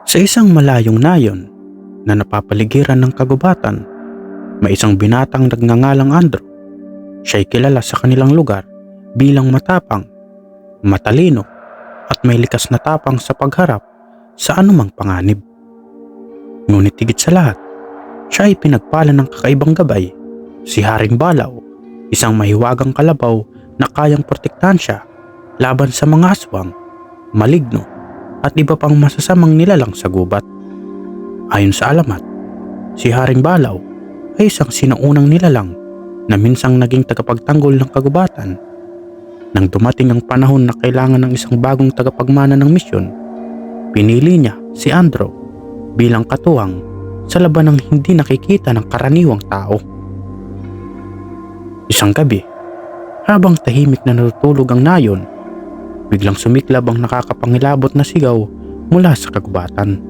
Sa isang malayong nayon na napapaligiran ng kagubatan, may isang binatang nagngangalang Andrew. Siya'y kilala sa kanilang lugar bilang matapang, matalino at may likas na tapang sa pagharap sa anumang panganib. Ngunit higit sa lahat, siya ay pinagpala ng kakaibang gabay, si Haring Balaw, isang mahiwagang kalabaw na kayang protektahan siya laban sa mga aswang, maligno at iba pang masasamang nilalang sa gubat. Ayon sa alamat, si Haring Balaw ay isang sinaunang nilalang na minsang naging tagapagtanggol ng kagubatan. Nang dumating ang panahon na kailangan ng isang bagong tagapagmana ng misyon, pinili niya si Andrew bilang katuwang sa laban ng hindi nakikita ng karaniwang tao. Isang gabi, habang tahimik na natutulog ang nayon, biglang sumiklab ang nakakapangilabot na sigaw mula sa kagubatan.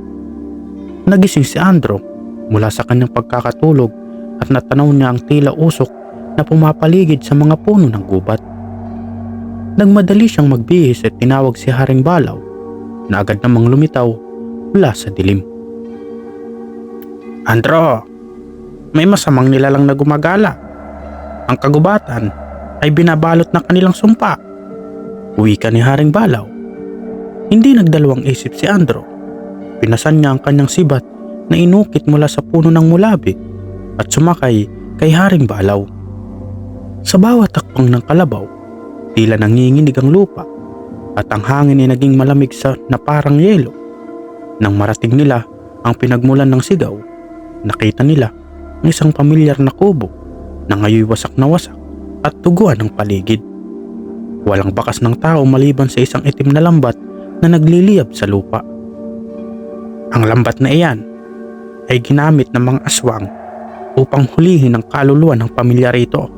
Nagising si Andrew mula sa kanyang pagkakatulog at natanaw niya ang tila usok na pumapaligid sa mga puno ng gubat. Nagmadali siyang magbihis at tinawag si Haring Balaw na agad namang lumitaw mula sa dilim. "Andrew, may masamang nilalang na gumagala. Ang kagubatan ay binabalot ng kanilang sumpa," wika ni Haring Balaw. Hindi nagdalawang isip si Andrew. Pinasan niya ang kanyang sibat na inukit mula sa puno ng mulabi at sumakay kay Haring Balaw. Sa bawat takpang ng kalabaw, tila nanginginig ang lupa at ang hangin ay naging malamig na parang yelo. Nang marating nila ang pinagmulan ng sigaw, nakita nila ang isang pamilyar na kubo na ngayoy wasak na wasak at tuguan ng paligid. Walang bakas ng tao maliban sa isang itim na lambat na nagliliyab sa lupa. Ang lambat na iyan ay ginamit ng mga aswang upang hulihin ang kaluluwa ng pamilya rito.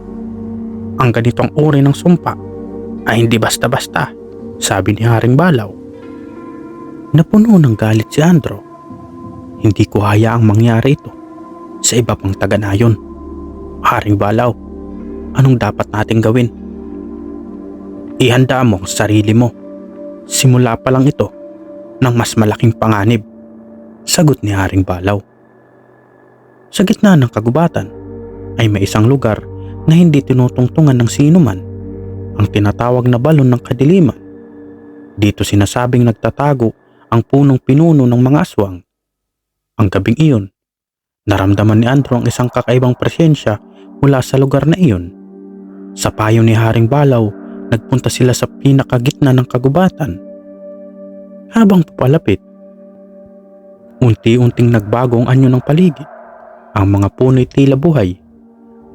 Ang ganitong uri ng sumpa ay hindi basta-basta, sabi ni Haring Balaw. Napuno ng galit si Andrew. Hindi ko hayaang mangyari ito sa iba pang taga-nayon. Haring Balaw, anong dapat nating gawin? Ihanda mo ang sarili mo. Simula pa lang ito ng mas malaking panganib, sagot ni Haring Balaw. Sa gitna ng kagubatan ay may isang lugar na hindi tinutungtungan ng sinuman, ang tinatawag na balon ng kadiliman. Dito sinasabing nagtatago ang punong pinuno ng mga aswang. Ang gabing iyon, naramdaman ni Andrew ang isang kakaibang presensya mula sa lugar na iyon. Sa payo ni Haring Balaw, nagpunta sila sa pinakagitna ng kagubatan. Habang papalapit, unti-unting nagbago ang anyo ng paligid. Ang mga puno'y tila buhay,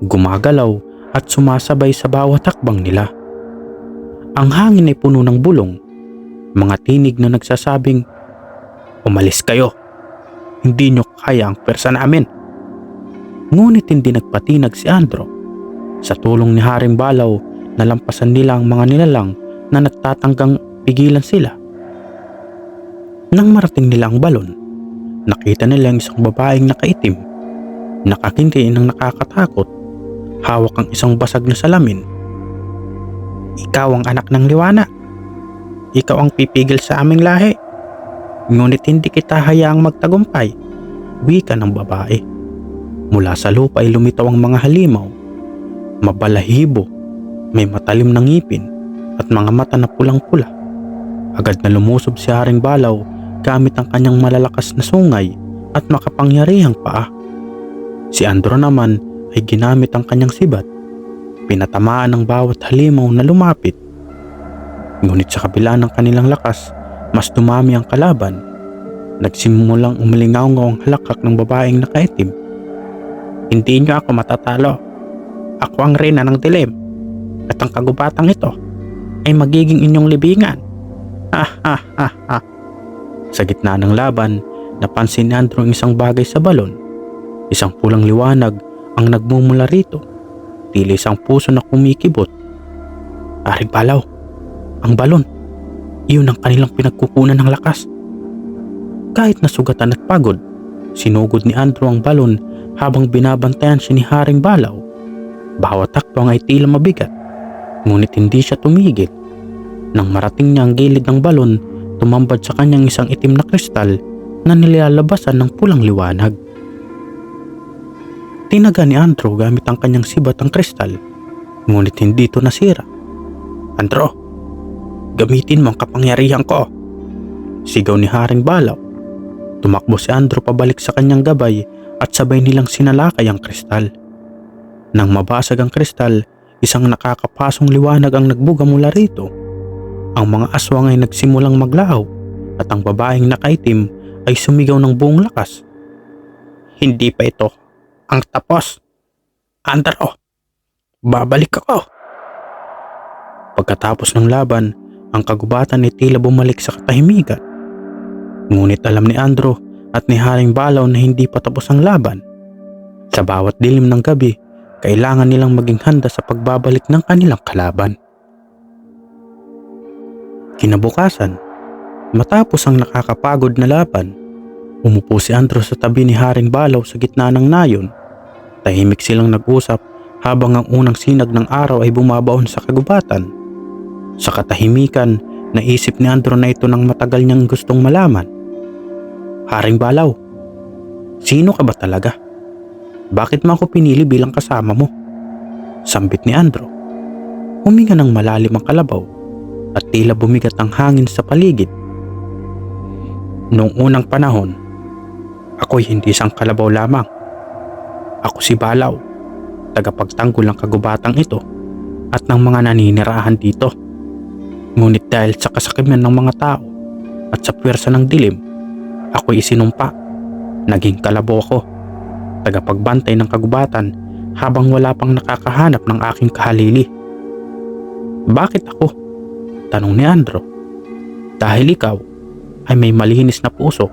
gumagalaw at sumasabay sa bawat hakbang nila. Ang hangin ay puno ng bulong, mga tinig na nagsasabing, "Umalis kayo, hindi nyo kaya ang pwersa namin." Ngunit hindi nagpatinag si Andrew. Sa tulong ni Haring Balaw, nalampasan nila ang mga nilalang na nagtatanggang pigilan sila. Nang marating nila ang balon, nakita nila ang isang babaeng nakaitim, nakakindi ng nakakatakot, hawak ang isang basag na salamin. "Ikaw ang anak ng liwana. Ikaw ang pipigil sa aming lahi. Ngunit hindi kita hayaang magtagumpay," wika ng babae. Mula sa lupa ay lumitaw ang mga halimaw, mabalahibo, may matalim na ngipin at mga mata na pulang-pula. Agad na lumusob si Haring Balaw gamit ang kanyang malalakas na sungay at makapangyarihang paa. Si Andrew naman ay ginamit ang kanyang sibat. Pinatamaan ang bawat halimaw na lumapit. Ngunit sa kabila ng kanilang lakas, mas dumami ang kalaban. Nagsimulang umilingaw-ngaw ang halakak ng babaeng nakaitim. "Hindi niyo ako matatalo. Ako ang reyna ng dilim. At ang kagubatang ito ay magiging inyong libingan. Ha ha ha ha." Sa gitna ng laban, napansin ni Andrew ang isang bagay sa balon. Isang pulang liwanag ang nagmumula rito, tila isang puso na kumikibot. "Haring Balaw, ang balon, iyon ang kanilang pinagkukunan ng lakas." Kahit nasugatan at pagod, sinugod ni Andrew ang balon habang binabantayan siya ni Haring Balaw. Bawat takbang ay tila mabigat, ngunit hindi siya tumigil. Nang marating niya ang gilid ng balon, tumambad sa kanyang isang itim na kristal na nilalabasan ng pulang liwanag. Tinaga ni Andrew gamit ang kanyang sibat ang kristal, ngunit hindi ito nasira. "Andrew, gamitin mo ang kapangyarihan ko!" sigaw ni Haring Balaw. Tumakbo si Andrew pabalik sa kanyang gabay at sabay nilang sinalakay ang kristal. Nang mabasag ang kristal, isang nakakapasong liwanag ang nagbuga mula rito. Ang mga aswang ay nagsimulang maglaho at ang babaeng nakaitim ay sumigaw ng buong lakas. "Hindi pa ito ang tapos! Andrew, babalik ako!" Pagkatapos ng laban, ang kagubatan ay tila bumalik sa katahimikan. Ngunit alam ni Andrew at ni Haring Balaw na hindi pa tapos ang laban. Sa bawat dilim ng gabi, kailangan nilang maging handa sa pagbabalik ng kanilang kalaban. Kinabukasan, matapos ang nakakapagod na laban, umupo si Andrew sa tabi ni Haring Balaw sa gitna ng nayon. Tahimik silang nag-usap habang ang unang sinag ng araw ay bumabaon sa kagubatan. Sa katahimikan, naisip ni Andrew na ito nang matagal niyang gustong malaman. "Haring Balaw, sino ka ba talaga? Bakit mo ako pinili bilang kasama mo?" sambit ni Andrew. Huminga ng malalim ang kalabaw at tila bumigat ang hangin sa paligid. "Noong unang panahon, ako'y hindi isang kalabaw lamang. Ako si Balaw, tagapagtanggol ng kagubatang ito at ng mga naninirahan dito. Ngunit dahil sa kasakiman ng mga tao at sa puwersa ng dilim, ako'y isinumpa. Naging kalabaw ako, tagapagbantay ng kagubatan habang wala pang nakakahanap ng aking kahalili." "Bakit ako?" tanong ni Andrew. "Dahil ikaw ay may malinis na puso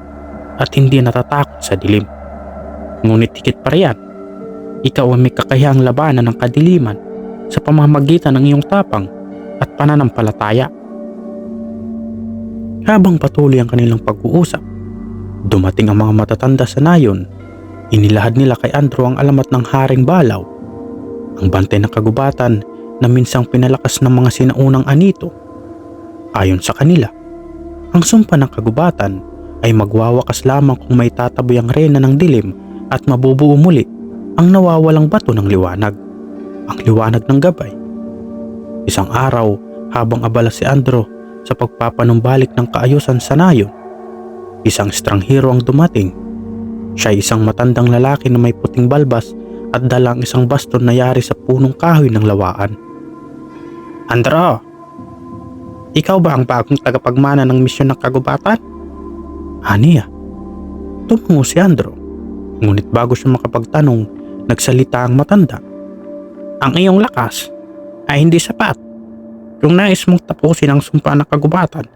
at hindi natatakot sa dilim. Ngunit higit pa riyan, ikaw ay may kakayahang labanan ng kadiliman sa pamamagitan ng iyong tapang at pananampalataya." Habang patuloy ang kanilang pag-uusap, dumating ang mga matatanda sa nayon. Inilahad nila kay Andrew ang alamat ng Haring Balaw, ang bantay ng kagubatan na minsang pinalakas ng mga sinaunang anito. Ayon sa kanila, ang sumpa ng kagubatan ay magwawakas lamang kung may tataboy ang reyna ng dilim at mabubuo muli ang nawawalang bato ng liwanag, ang liwanag ng gabay. Isang araw, habang abala si Andrew sa pagpapanumbalik ng kaayusan sa nayon, isang estranghero ang dumating. Siya ay isang matandang lalaki na may puting balbas at dala ang isang baston na yari sa punong kahoy ng lawaan. "Andrew, ikaw ba ang bagong tagapagmana ng misyon ng kagubatan?" "Aniya?" Tumango si Andrew, ngunit bago siya makapagtanong, nagsalita ang matanda. "Ang iyong lakas ay hindi sapat. Kung nais mong tapusin ang sumpa ng kagubatan,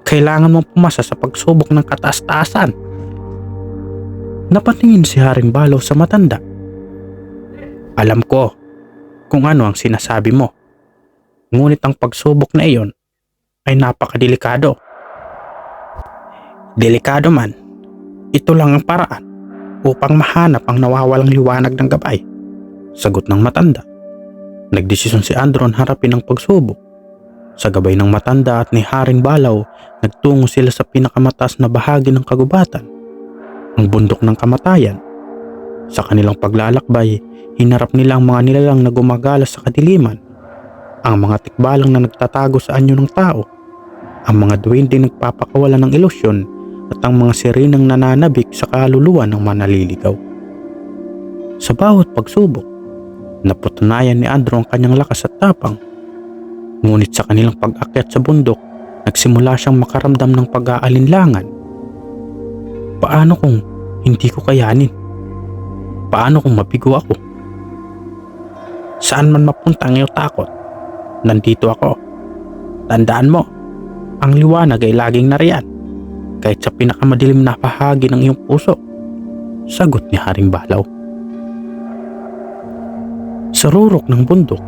kailangan mong pumasa sa pagsubok ng kataas-taasan." Napatingin si Haring Balaw sa matanda. "Alam ko kung ano ang sinasabi mo. Ngunit ang pagsubok na iyon ay napakadelikado." "Delikado man, ito lang ang paraan upang mahanap ang nawawalang liwanag ng gabay," sagot ng matanda. Nagdesisyon si Andrew na harapin ang pagsubok. Sa gabay ng matanda at ni Haring Balaw, nagtungo sila sa pinakamataas na bahagi ng kagubatan, ang bundok ng kamatayan. Sa kanilang paglalakbay, hinarap nila ang mga nilalang na gumagala sa kadiliman, ang mga tikbalang na nagtatago sa anyo ng tao, ang mga duwendeng nagpapakawala ng ilusyon, at ang mga sirenang nananabik sa kaluluwa ng manaliligaw. Sa bawat pagsubok, napatunayan ni Andrew ang kanyang lakas at tapang. Ngunit sa kanilang pag-akyat sa bundok, nagsimula siyang makaramdam ng pag-aalinlangan. Paano kung hindi ko kayanin? Paano kung mabigo ako? Saan man mapunta ang iyong takot, nandito ako. Tandaan mo, ang liwanag ay laging nariyan, kahit sa pinakamadilim na bahagi ng iyong puso, sagot ni Haring Balaw. Sa rurok ng bundok,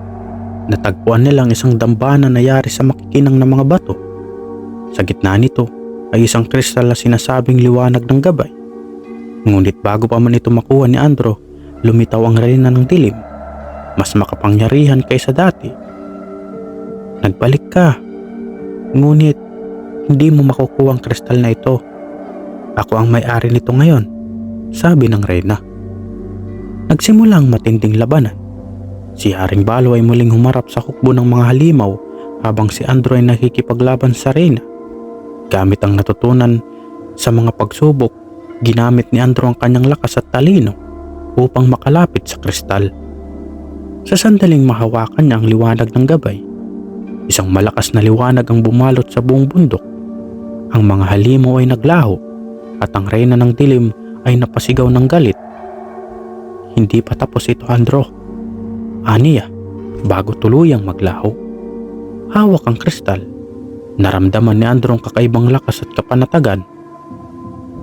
natagpuan nilang isang dambana na yari sa makikinang na mga bato. Sa gitna nito ay isang kristal na sinasabing liwanag ng gabay. Ngunit bago pa man ito makuha ni Andrew, lumitaw ang reyna ng dilim, mas makapangyarihan kaysa dati. "Nagbalik ka, ngunit hindi mo makukuha ang kristal na ito. Ako ang may-ari nito ngayon, sabi ng reyna. Nagsimula ang matinding labanan. Si Haring Balo ay muling humarap sa hukbo ng mga halimaw habang si Andrew ay nakikipaglaban sa reyna. Gamit ang natutunan sa mga pagsubok, ginamit ni Andrew ang kanyang lakas at talino upang makalapit sa kristal. Sa sandaling mahawakan niya ang liwanag ng gabay, isang malakas na liwanag ang bumalot sa buong bundok. Ang mga halimaw ay naglaho at ang reyna ng dilim ay napasigaw ng galit. Hindi pa tapos ito, Andrew, aniya, bago tuluyang maglaho. Hawak ang kristal. Naramdaman ni Andrew ang kakaibang lakas at kapanatagan.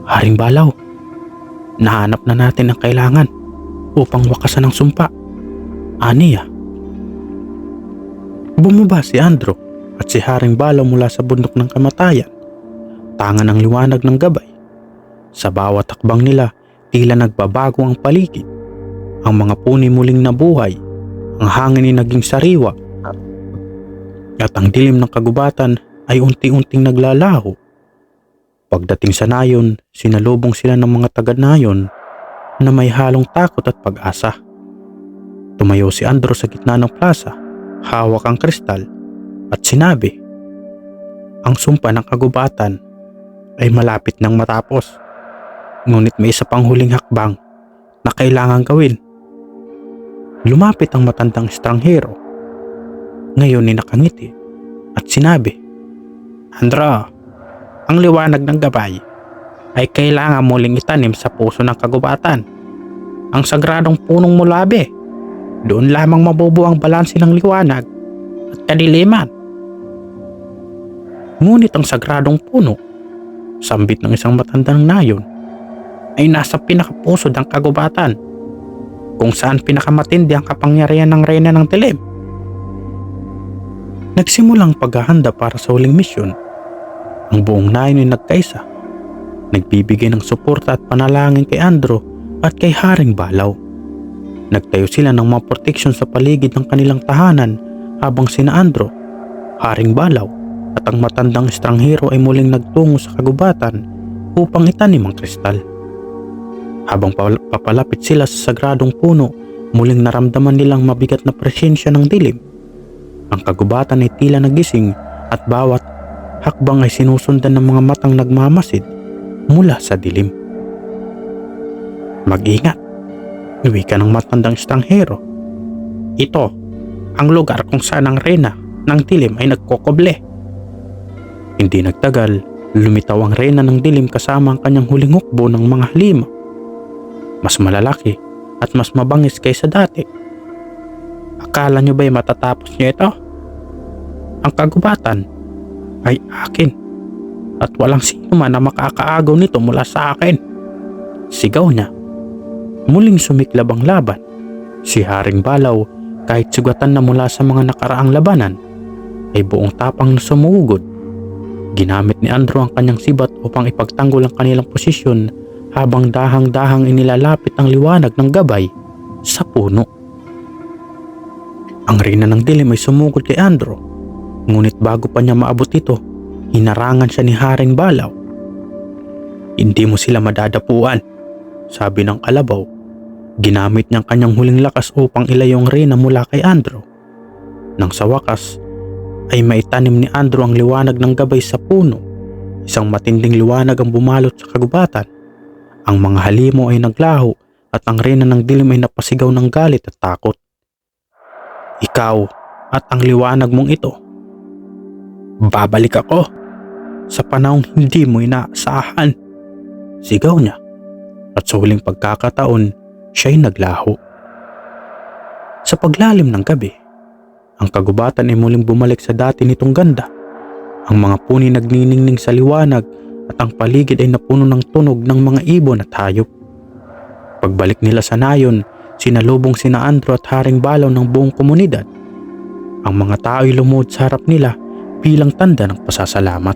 Haring Balaw, nahanap na natin ang kailangan upang wakasan ang sumpa, aniya. Bumaba si Andrew at si Haring Balaw mula sa bundok ng kamatayan. Tangan ang liwanag ng gabay. Sa bawat hakbang nila, tila nagbabago ang paligid. Ang mga puni muling nabuhay, ang hangin ay naging sariwa, at ang dilim ng kagubatan ay unti-unting naglalaho. Pagdating sa nayon, sinalubong sila ng mga taga-nayon na may halong takot at pag-asa. Tumayo si Andrew sa gitna ng plaza, hawak ang kristal at sinabi, ang sumpa ng kagubatan ay malapit nang matapos. Ngunit may isa pang huling hakbang na kailangan gawin. Lumapit ang matandang estranghero. Ngayon ay nakangiti at sinabi, Andrew, ang liwanag ng gabay ay kailangan muling itanim sa puso ng kagubatan. Ang sagradong punong mulabi, doon lamang mabubuo ang balanse ng liwanag at kadiliman. Ngunit ang sagradong puno, sambit ng isang matandang nayon, ay nasa pinakapuso ng kagubatan, kung saan pinakamatindi ang kapangyarihan ng reyna ng dilim. Nagsimulang paghahanda para sa huling misyon. Ang buong nayon ay nagkaisa, nagbibigay ng suporta at panalangin kay Andrew at kay Haring Balaw. Nagtayo sila ng mga proteksyon sa paligid ng kanilang tahanan habang sina Andrew, Haring Balaw at ang matandang estranghero ay muling nagtungo sa kagubatan upang itanim ang kristal. Habang papalapit sila sa sagradong puno, muling naramdaman nilang mabigat na presensya ng dilim. Ang kagubatan ay tila nagising at bawat hakbang ay sinusundan ng mga matang nagmamasid mula sa dilim. Mag-ingat, wika ng matandang estranghero. Ito ang lugar kung saan ang reyna ng dilim ay nagkokoble. Hindi nagtagal, lumitaw ang reyna ng dilim kasama ang kanyang huling hukbo ng mga halimaw. Mas malalaki at mas mabangis kaysa dati. Akala nyo ba'y matatapos niyo ito? Ang kagubatan ay akin at walang sino man na makakaagaw nito mula sa akin, sigaw niya. Muling sumiklab ang laban. Si Haring Balaw, kahit sugatan na mula sa mga nakaraang labanan, ay buong tapang na sumugod. Ginamit ni Andrew ang kanyang sibat upang ipagtanggol ang kanilang posisyon habang dahang-dahang inilalapit ang liwanag ng gabay sa puno. Ang reyna ng dilim ay sumugod kay Andrew, ngunit bago pa niya maabot ito, hinarangan siya ni Haring Balaw. Hindi mo sila madadapuan, sabi ng kalabaw. Ginamit niyang kanyang huling lakas upang ilayo ang reyna mula kay Andrew. Nang sa wakas, ay maitanim ni Andrew ang liwanag ng gabay sa puno. Isang matinding liwanag ang bumalot sa kagubatan. Ang mga halimaw ay naglaho at ang reyna ng dilim ay napasigaw ng galit at takot. Ikaw at ang liwanag mong ito. Babalik ako sa panahong hindi mo inaasahan, sigaw niya. At sa huling pagkakataon, siya'y naglaho. Sa paglalim ng gabi, ang kagubatan ay muling bumalik sa dati nitong ganda. Ang mga puni nagniningning sa liwanag at ang paligid ay napuno ng tunog ng mga ibon at hayop. Pagbalik nila sa nayon, sinalubong sina Andrew at Haring Balaw ng buong komunidad. Ang mga tao ay lumuhod sa harap nila bilang tanda ng pasasalamat.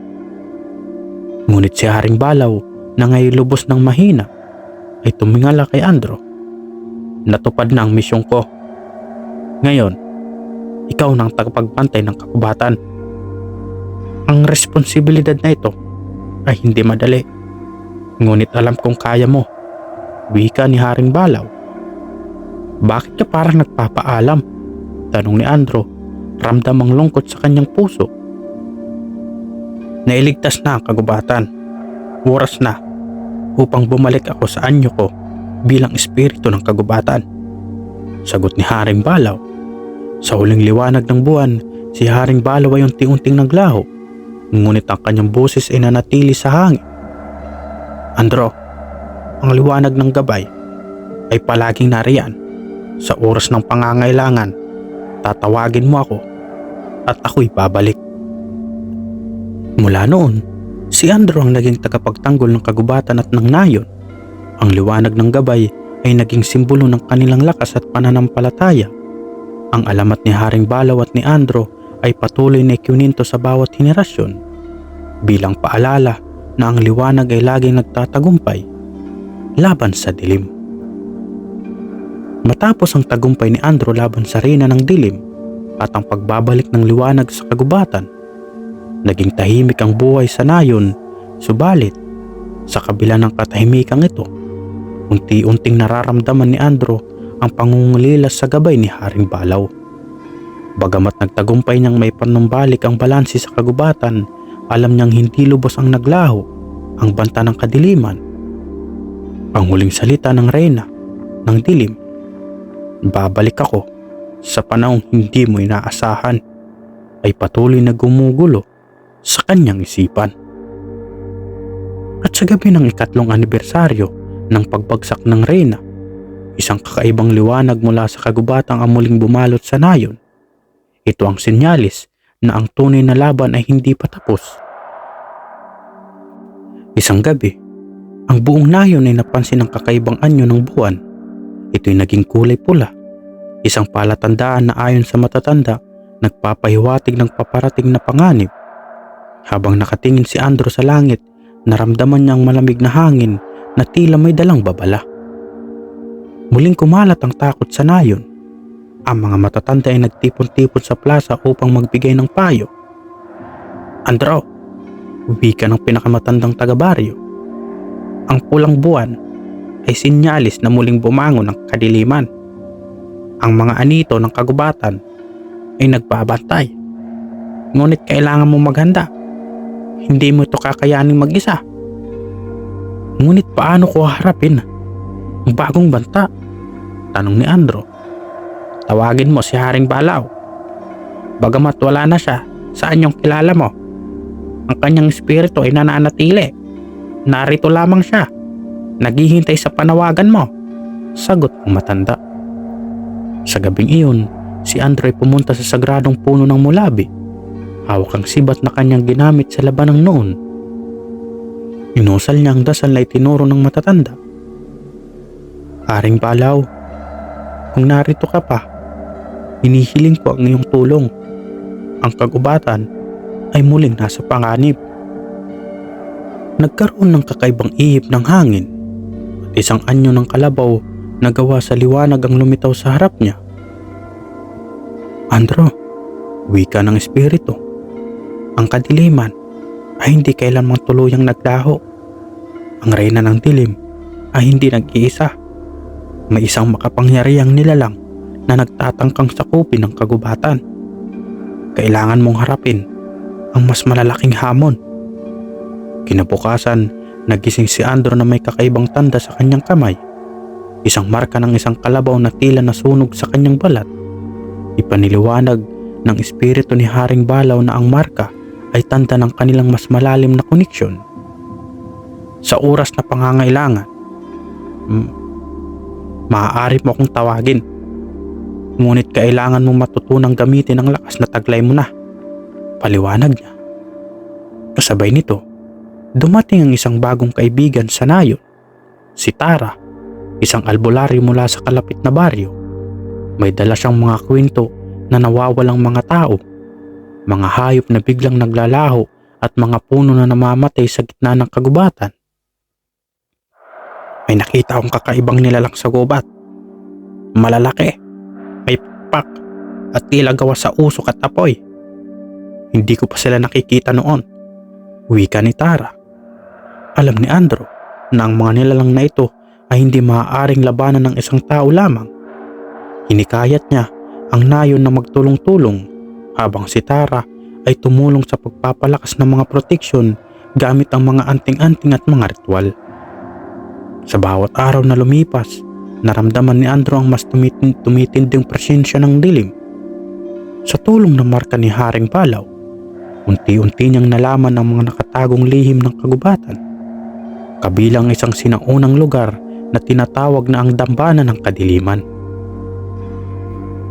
Ngunit si Haring Balaw, na ngay lubos ng mahina, ay tumingala kay Andrew. Natupad na ang misyong ko. Ngayon, ikaw nang tagapagbantay ng kagubatan. Ang responsibilidad na ito ay hindi madali. Ngunit alam kong kaya mo, wika ni Haring Balaw. Bakit ka parang nagpapaalam? Tanong ni Andro, ramdam ang lungkot sa kanyang puso. Nailigtas na ang kagubatan. Oras na upang bumalik ako sa anyo ko bilang espiritu ng kagubatan. Sagot ni Haring Balaw. Sa huling liwanag ng buwan, si Haring Balaw ay unti-unting naglaho, ngunit ang kanyang boses ay nanatili sa hangin. Andro, ang liwanag ng gabay ay palaging nariyan. Sa oras ng pangangailangan, tatawagin mo ako at ako'y babalik. Mula noon, si Andro ang naging tagapagtanggol ng kagubatan at ng nayon. Ang liwanag ng gabay ay naging simbolo ng kanilang lakas at pananampalataya. Ang alamat ni Haring Balaw at ni Andro ay patuloy na ikiuninto sa bawat henerasyon bilang paalala na ang liwanag ay laging nagtatagumpay laban sa dilim. Matapos ang tagumpay ni Andro laban sa reyna ng dilim at ang pagbabalik ng liwanag sa kagubatan, naging tahimik ang buhay sa nayon. Subalit, sa kabila ng katahimikan ito, unti-unting nararamdaman ni Andro ang pangungulilas sa gabay ni Haring Balaw. Bagamat nagtagumpay niyang may panumbalik ang balanse sa kagubatan, alam niyang hindi lubos ang naglaho ang banta ng kadiliman. Ang huling salita ng reyna ng dilim, babalik ako sa panahong hindi mo inaasahan, ay patuloy na gumugulo sa kanyang isipan. At sa gabi ng 3 anibersaryo ng pagbagsak ng reyna, isang kakaibang liwanag mula sa kagubatang ang muling bumalot sa nayon. Ito ang sinyalis na ang tunay na laban ay hindi pa tapos. Isang gabi, ang buong nayon ay napansin ang kakaibang anyo ng buwan. Ito'y naging kulay pula, isang palatandaan na ayon sa matatanda, nagpapahiwatig ng paparating na panganib. Habang nakatingin si Andro sa langit, naramdaman niya ang malamig na hangin na tila may dalang babala. Muling kumalat ang takot sa nayon. Ang mga matatanda ay nagtipon-tipon sa plaza upang magbigay ng payo. Andro, wika ng pinakamatandang taga-baryo, ang pulang buwan ay sinyalis na muling bumangon ng kadiliman. Ang mga anito ng kagubatan ay nagbabantay. Ngunit kailangan mo maghanda. Hindi mo ito kakayaning mag-isa. Ngunit paano ko harapin ang bagong banta? Tanong ni Andro. Tawagin mo si Haring Balaw. Bagamat wala na siya sa anyong kilala mo, ang kanyang espiritu ay nananatili. Narito lamang siya, naghihintay sa panawagan mo. Sagot ng matanda. Sa gabing iyon, si Andro ay pumunta sa sagradong puno ng mulabi. Hawak ang sibat na kanyang ginamit sa labanang noon. Inusal niya ang dasal na itinuro ng matatanda. Haring Balaw, kung narito ka pa, hinihiling ko ang iyong tulong. Ang kagubatan ay muling nasa panganib. Nagkaroon ng kakaibang ihip ng hangin at isang anyo ng kalabaw na gawa sa liwanag ang lumitaw sa harap niya. Andro, wika ng espiritu, ang kadiliman ay hindi kailanman tuluyang naglaho. Ang reyna ng dilim ay hindi nag-iisa. May isang makapangyarihang nilalang na nagtatangkang sakupin ng kagubatan. Kailangan mong harapin ang mas malalaking hamon. Kinabukasan, nagising si Andro na may kakaibang tanda sa kanyang kamay. Isang marka ng isang kalabaw na tila nasunog sa kanyang balat. Ipaniliwanag ng espiritu ni Haring Balaw na ang marka ay tanda ng kanilang mas malalim na koneksyon. Sa oras na pangangailangan, maaari mo akong tawagin. Ngunit kailangan mong matutunang gamitin ang lakas na taglay mo na. Paliwanag niya. Kasabay nito, dumating ang isang bagong kaibigan sa nayon, si Tara, isang albularyo mula sa kalapit na baryo. May dala siyang mga kwento na nawawalang mga tao, mga hayop na biglang naglalaho at mga puno na namamatay sa gitna ng kagubatan. May nakita akong kakaibang nilalang sa gubat. Malalaki, may pak at tila gawa sa usok at apoy. Hindi ko pa sila nakikita noon. Wika ni Tara. Alam ni Andro na ang mga nilalang na ito ay hindi maaaring labanan ng isang tao lamang. Hinikayat niya ang nayon na magtulong-tulong habang si Tara ay tumulong sa pagpapalakas ng mga proteksyon gamit ang mga anting-anting at mga ritual. Sa bawat araw na lumipas, naramdaman ni Andrew ang mas tumitinding presensya ng dilim. Sa tulong ng marka ni Haring Balaw, unti-unti niyang nalaman ang mga nakatagong lihim ng kagubatan, kabilang isang sinaunang lugar na tinatawag na ang Dambana ng Kadiliman.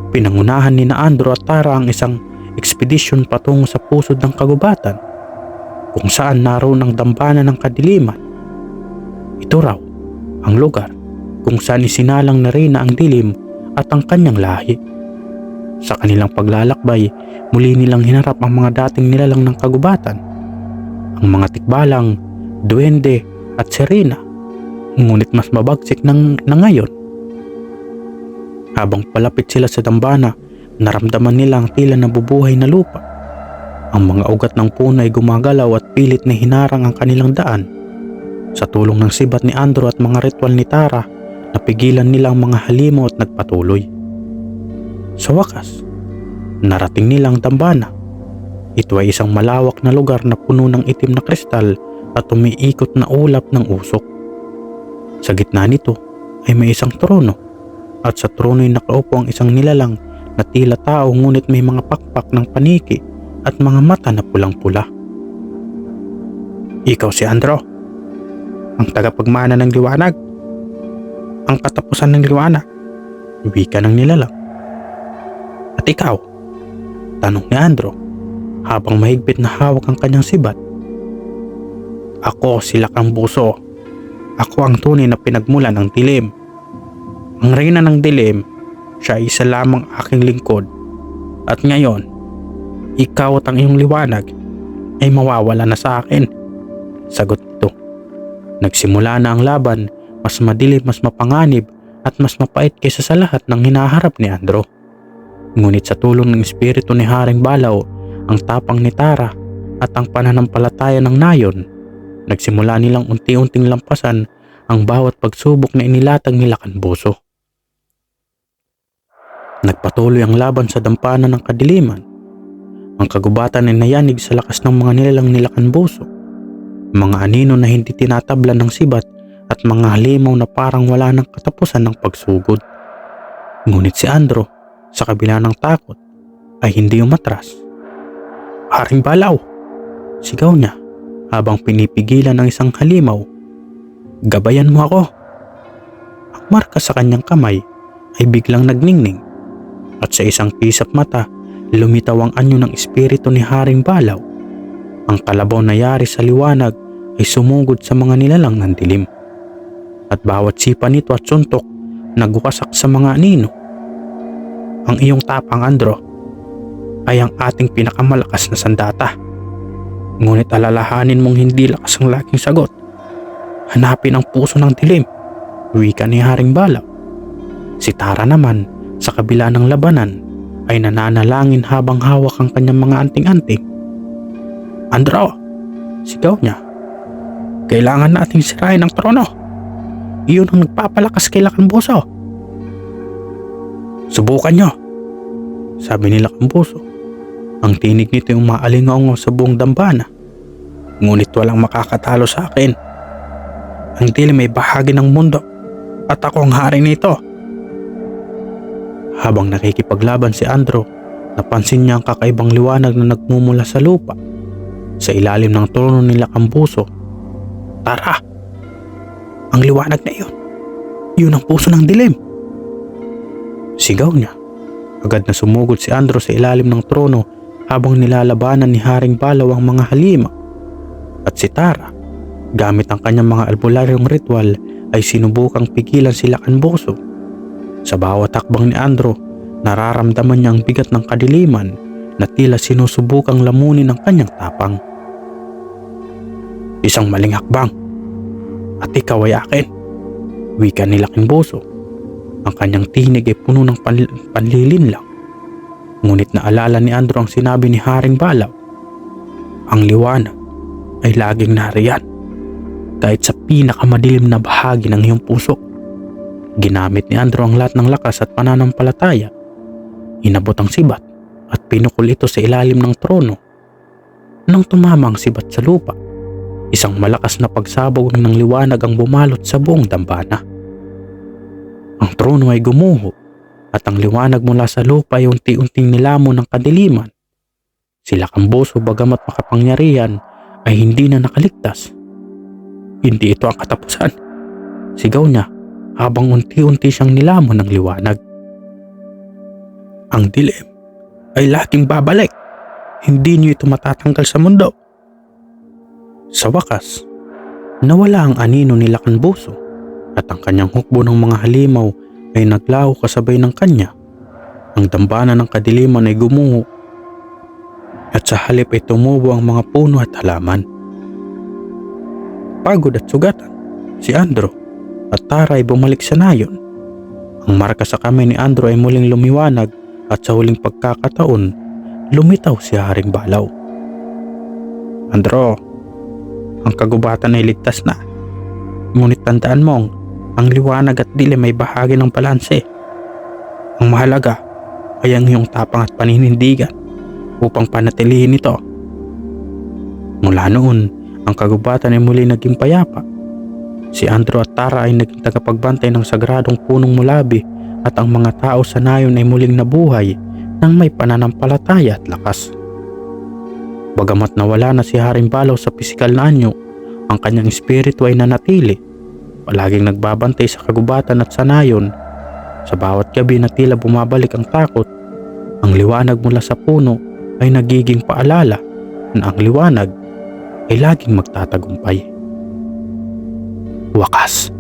Pinangunahan ni na Andrew at Tara ang isang ekspedisyon patungo sa pusod ng kagubatan, kung saan naroon ang Dambana ng Kadiliman. Ito raw ang lugar kung saan isinalang na Reyna ang dilim at ang kanyang lahi. Sa kanilang paglalakbay, muli nilang hinarap ang mga dating nilalang ng kagubatan, ang mga tikbalang, duwende at sirena, ngunit mas mabagsik na ngayon. Habang palapit sila sa Dambana, naramdaman nila ang tila nabubuhay na lupa. Ang mga ugat ng puno ay gumagalaw at pilit na hinarang ang kanilang daan. Sa tulong ng sibat ni Andrew at mga ritual ni Tara, napigilan nila ang mga halimaw at nagpatuloy. Sa wakas, narating nilang Dambana. Ito ay isang malawak na lugar na puno ng itim na kristal at umiikot na ulap ng usok. Sa gitna nito ay may isang trono, at sa trono ay nakaupo ang isang nilalang na tila tao ngunit may mga pakpak ng paniki at mga mata na pulang-pula. Ikaw si Andrew, ang tagapagmana ng liwanag, ang katapusan ng liwanag, wika ng nilalang. At ikaw? Tanong ni Andrew habang mahigpit na hawak ang kanyang sibat. Ako si Lakang-Buso. Ako ang tunay na pinagmulan ng dilim. Ang Reyna ng dilim, siya ay isa lamang aking lingkod. At ngayon, ikaw at ang iyong liwanag ay mawawala na sa akin. Sagot nito. Nagsimula na ang laban, mas madilim, mas mapanganib at mas mapait kaysa sa lahat ng hinaharap ni Andrew. Ngunit sa tulong ng espiritu ni Haring Balaw, ang tapang ni Tara at ang pananampalataya ng nayon, nagsimula nilang unti-unting lampasan ang bawat pagsubok na inilatag ni Lakang-Buso. Nagpatuloy ang laban sa Dambana ng Kadiliman. Ang kagubatan ay nayanig sa lakas ng mga nilalang ni Lakang-Buso, mga anino na hindi tinatablan ng sibat at mga halimaw na parang wala ng katapusan ng pagsugod. Ngunit si Andrew, sa kabila ng takot, ay hindi umatras. Haring Balaw! Sigaw niya habang pinipigilan ng isang halimaw. Gabayan mo ako! Ang marka sa kanyang kamay ay biglang nagningning at sa isang kisap mata lumitaw ang anyo ng espiritu ni Haring Balaw. Ang kalabaw na yari sa liwanag ay sumugod sa mga nilalang ng dilim. At bawat sipa nito at suntok nagwasak sa mga anino. Ang iyong tapang, Andrew, ay ang ating pinakamalakas na sandata. Ngunit alalahanin mong hindi lakas ang laking sagot. Hanapin ang puso ng dilim, wika ni Haring Balaw. Si Tara naman, sa kabila ng labanan, ay nananalangin habang hawak ang kanyang mga anting-anting. Andrew! Sigaw niya. Kailangan nating sirain ang trono. Iyon ang nagpapalakas kay Lakang-Buso. Subukan niyo, sabi ni Lakang-Buso. Ang tinig nito ay umaalingaw sa buong Dambana. Ngunit walang makakatalo sa akin. Ang dilim ay bahagi ng mundo at ako ang hari nito. Habang nakikipaglaban si Andrew, napansin niya ang kakaibang liwanag na nagmumula sa lupa. Sa ilalim ng trono ni Lakang-Buso. Tara! Ang liwanag na iyon. Iyon ang puso ng dilim. Sigaw niya. Agad na sumugod si Andrew sa ilalim ng trono habang nilalabanan ni Haring Balaw ang mga halima. At si Tara, gamit ang kanyang mga albularyong ritual, ay sinubukang pigilan si Lakang-Buso. Sa bawat takbang ni Andrew, nararamdaman niya ang bigat ng kadiliman na tila sinusubukang lamunin ng kanyang tapang. Isang maling hakbang at ikaw ay akin, wika ni Lakang-Buso. Ang kanyang tinig ay puno ng panlilinlang. Ngunit naalala ni Andrew ang sinabi ni Haring Balaw. Ang liwanag ay laging nariyan. kahit sa pinakamadilim na bahagi ng iyong puso. Ginamit ni Andrew ang lahat ng lakas at pananampalataya. Inabot ang sibat at pinukol ito sa ilalim ng trono. Nang tumama ang sibat sa lupa, isang malakas na pagsabog ng liwanag ang bumalot sa buong dambana. Ang trono ay gumuho at ang liwanag mula sa lupa ay unti-unting nilamon ng kadiliman. Si Lakamboso, bagamat makapangyarihan, ay hindi na nakaligtas. Hindi ito ang katapusan, sigaw niya habang unti-unti siyang nilamon ng liwanag. Ang dilim ay laging babalik. Hindi niyo ito matatanggal sa mundo. Sa wakas, nawala ang anino ni Lakamboso at ang kanyang hukbo ng mga halimaw ay naglaho kasabay ng kanya. Ang dambana ng kadiliman ay gumuho at sa halip ay tumubo ang mga puno at halaman. Pagod at sugatan, si Andrew at Tara ay bumalik sa nayon. Ang marka sa kamay ni Andrew ay muling lumiwanag at sa huling pagkakataon, lumitaw si Haring Balaw. Andrew, ang kagubatan ay ligtas na. Ngunit tandaan mong ang liwanag at dilim ay bahagi ng balanse. Ang mahalaga ay ang iyong tapang at paninindigan upang panatilihin ito. Mula noon, ang kagubatan ay muli naging payapa. Si Andrew at Tara ay naging tagapagbantay ng sagradong punong mulabi at ang mga tao sa nayon ay muling nabuhay ng may pananampalataya at lakas. Bagamat nawala na si Haring Balaw sa pisikal na anyo, ang kanyang espiritu ay nanatili, palaging nagbabantay sa kagubatan at sa nayon. Sa bawat gabi na tila bumabalik ang takot, ang liwanag mula sa puno ay nagiging paalala na ang liwanag ay laging magtatagumpay. Wakas.